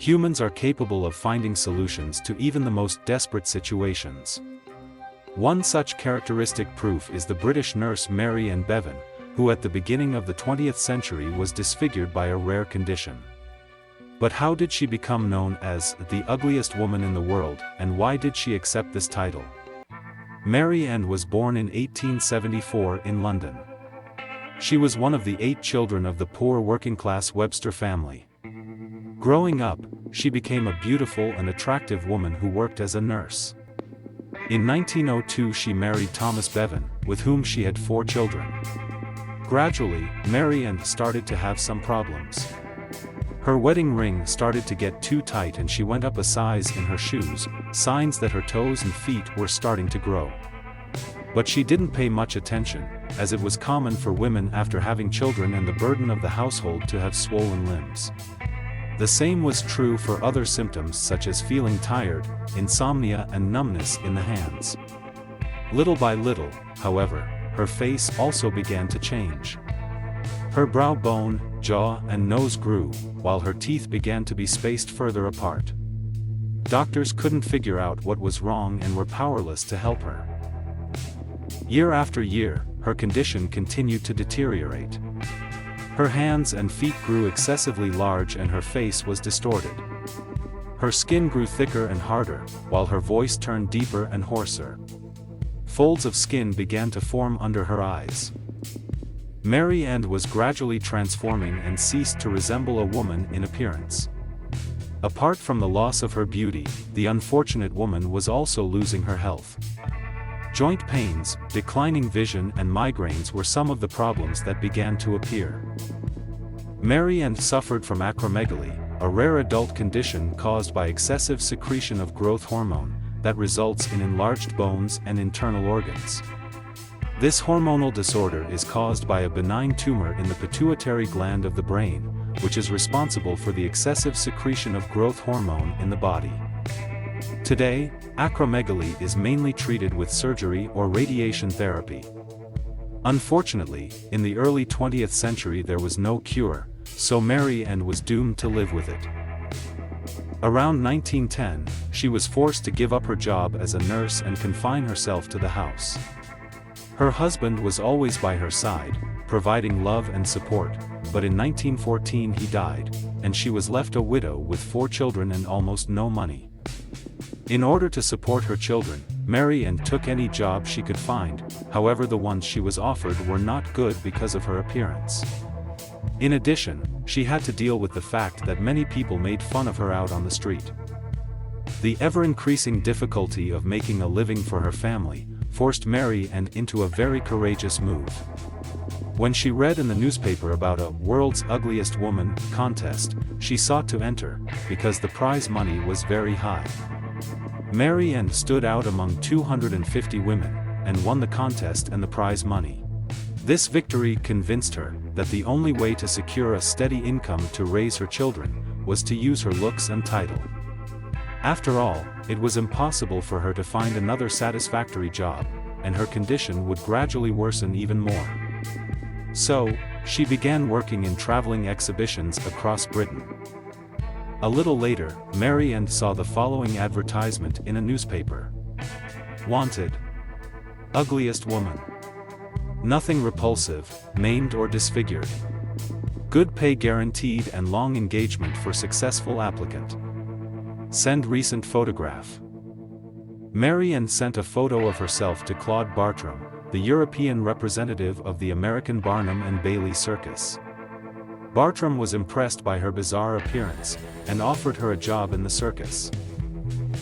Humans are capable of finding solutions to even the most desperate situations. One such characteristic proof is the British nurse Mary Ann Bevan, who at the beginning of the 20th century was disfigured by a rare condition. But how did she become known as the ugliest woman in the world, and why did she accept this title? Mary Ann was born in 1874 in London. She was one of the 8 children of the poor working-class Webster family. Growing up, she became a beautiful and attractive woman who worked as a nurse. In 1902 she married Thomas Bevan, with whom she had 4 children. Gradually, Mary Ann started to have some problems. Her wedding ring started to get too tight and she went up a size in her shoes, signs that her toes and feet were starting to grow. But she didn't pay much attention, as it was common for women after having children and the burden of the household to have swollen limbs. The same was true for other symptoms such as feeling tired, insomnia and numbness in the hands. Little by little, however, her face also began to change. Her brow bone, jaw and nose grew, while her teeth began to be spaced further apart. Doctors couldn't figure out what was wrong and were powerless to help her. Year after year, her condition continued to deteriorate. Her hands and feet grew excessively large and her face was distorted. Her skin grew thicker and harder, while her voice turned deeper and hoarser. Folds of skin began to form under her eyes. Mary Ann was gradually transforming and ceased to resemble a woman in appearance. Apart from the loss of her beauty, the unfortunate woman was also losing her health. Joint pains, declining vision and migraines were some of the problems that began to appear. Mary Ann suffered from acromegaly, a rare adult condition caused by excessive secretion of growth hormone, that results in enlarged bones and internal organs. This hormonal disorder is caused by a benign tumor in the pituitary gland of the brain, which is responsible for the excessive secretion of growth hormone in the body. Today, acromegaly is mainly treated with surgery or radiation therapy. Unfortunately, in the early 20th century there was no cure, so Mary Ann was doomed to live with it. Around 1910, she was forced to give up her job as a nurse and confine herself to the house. Her husband was always by her side, providing love and support, but in 1914 he died, and she was left a widow with 4 children and almost no money. In order to support her children, Mary Ann took any job she could find, however the ones she was offered were not good because of her appearance. In addition, she had to deal with the fact that many people made fun of her out on the street. The ever-increasing difficulty of making a living for her family forced Mary Ann into a very courageous move. When she read in the newspaper about a "World's Ugliest Woman" contest, she sought to enter, because the prize money was very high. Mary Ann stood out among 250 women, and won the contest and the prize money. This victory convinced her that the only way to secure a steady income to raise her children was to use her looks and title. After all, it was impossible for her to find another satisfactory job, and her condition would gradually worsen even more. So, she began working in traveling exhibitions across Britain. A little later, Mary Ann saw the following advertisement in a newspaper. Wanted. Ugliest woman. Nothing repulsive, maimed or disfigured. Good pay guaranteed and long engagement for successful applicant. Send recent photograph. Mary Ann sent a photo of herself to Claude Bartram, the European representative of the American Barnum and Bailey Circus. Bartram was impressed by her bizarre appearance, and offered her a job in the circus.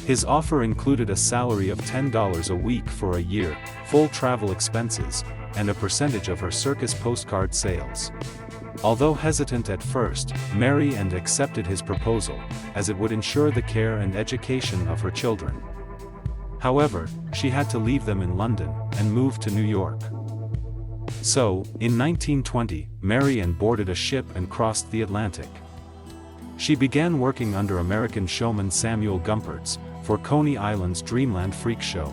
His offer included a salary of $10 a week for a year, full travel expenses, and a percentage of her circus postcard sales. Although hesitant at first, Mary Ann accepted his proposal, as it would ensure the care and education of her children. However, she had to leave them in London, and move to New York. So, in 1920, Mary Ann boarded a ship and crossed the Atlantic. She began working under American showman Samuel Gumpertz, for Coney Island's Dreamland Freak Show.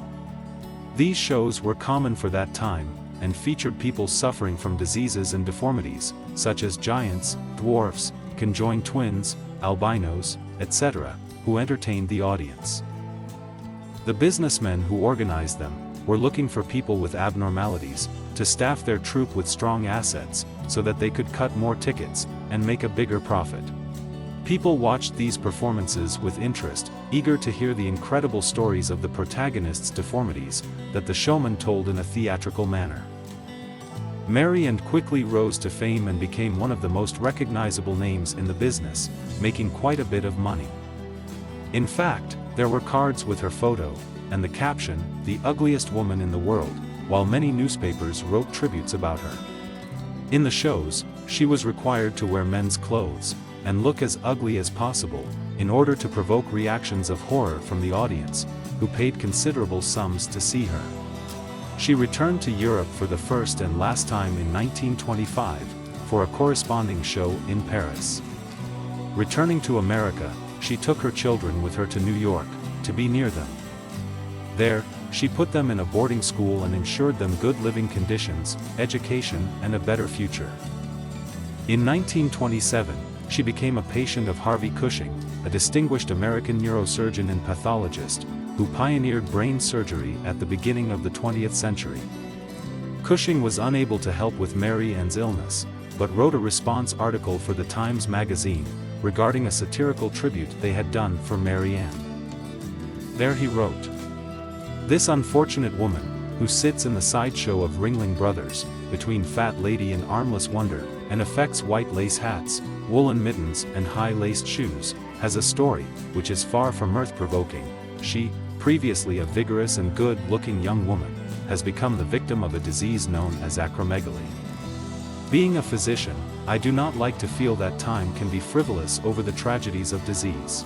These shows were common for that time, and featured people suffering from diseases and deformities, such as giants, dwarfs, conjoined twins, albinos, etc., who entertained the audience. The businessmen who organized them were looking for people with abnormalities to staff their troupe with strong assets so that they could cut more tickets and make a bigger profit. People watched these performances with interest, eager to hear the incredible stories of the protagonists' deformities that the showman told in a theatrical manner. Mary Ann quickly rose to fame and became one of the most recognizable names in the business, making quite a bit of money. In fact, there were cards with her photo, and the caption, "The ugliest woman in the world," while many newspapers wrote tributes about her. In the shows, she was required to wear men's clothes, and look as ugly as possible, in order to provoke reactions of horror from the audience, who paid considerable sums to see her. She returned to Europe for the first and last time in 1925, for a corresponding show in Paris. Returning to America, she took her children with her to New York, to be near them. There, she put them in a boarding school and ensured them good living conditions, education, and a better future. In 1927, she became a patient of Harvey Cushing, a distinguished American neurosurgeon and pathologist, who pioneered brain surgery at the beginning of the 20th century. Cushing was unable to help with Mary Ann's illness, but wrote a response article for the Times magazine, regarding a satirical tribute they had done for Mary Ann. There he wrote, "This unfortunate woman, who sits in the sideshow of Ringling Brothers, between Fat Lady and Armless Wonder, and affects white lace hats, woolen mittens and high-laced shoes, has a story, which is far from mirth-provoking. She, previously a vigorous and good-looking young woman, has become the victim of a disease known as acromegaly. Being a physician, I do not like to feel that time can be frivolous over the tragedies of disease."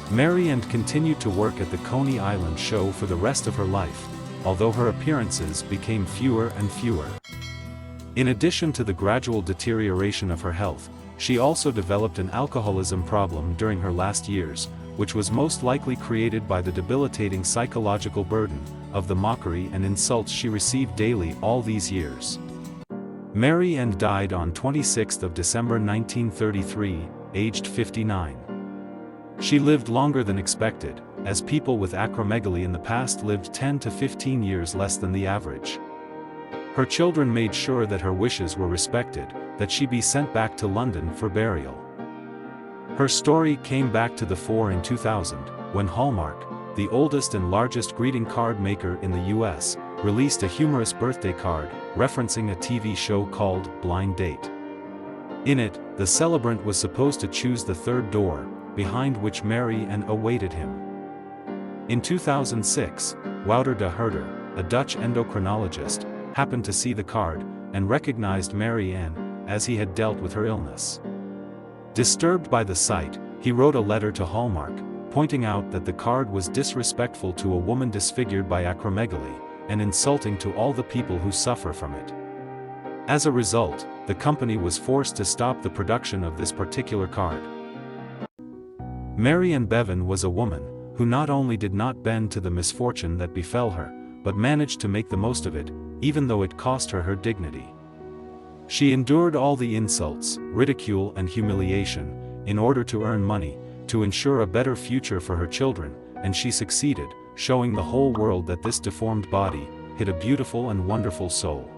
Mary Ann continued to work at the Coney Island show for the rest of her life, although her appearances became fewer and fewer. In addition to the gradual deterioration of her health, she also developed an alcoholism problem during her last years, which was most likely created by the debilitating psychological burden of the mockery and insults she received daily all these years. Mary Ann died on 26 December 1933, aged 59. She lived longer than expected, as people with acromegaly in the past lived 10 to 15 years less than the average. Her children made sure that her wishes were respected, that she be sent back to London for burial. Her story came back to the fore in 2000, when Hallmark, the oldest and largest greeting card maker in the US, released a humorous birthday card, referencing a TV show called Blind Date. In it, the celebrant was supposed to choose the third door, behind which Mary Ann awaited him. In 2006, Wouter de Herder, a Dutch endocrinologist, happened to see the card, and recognized Mary Ann, as he had dealt with her illness. Disturbed by the sight, he wrote a letter to Hallmark, pointing out that the card was disrespectful to a woman disfigured by acromegaly, and insulting to all the people who suffer from it. As a result, the company was forced to stop the production of this particular card. Mary Ann Bevan was a woman who not only did not bend to the misfortune that befell her, but managed to make the most of it, even though it cost her her dignity. She endured all the insults, ridicule and humiliation, in order to earn money, to ensure a better future for her children, and she succeeded, showing the whole world that this deformed body hid a beautiful and wonderful soul.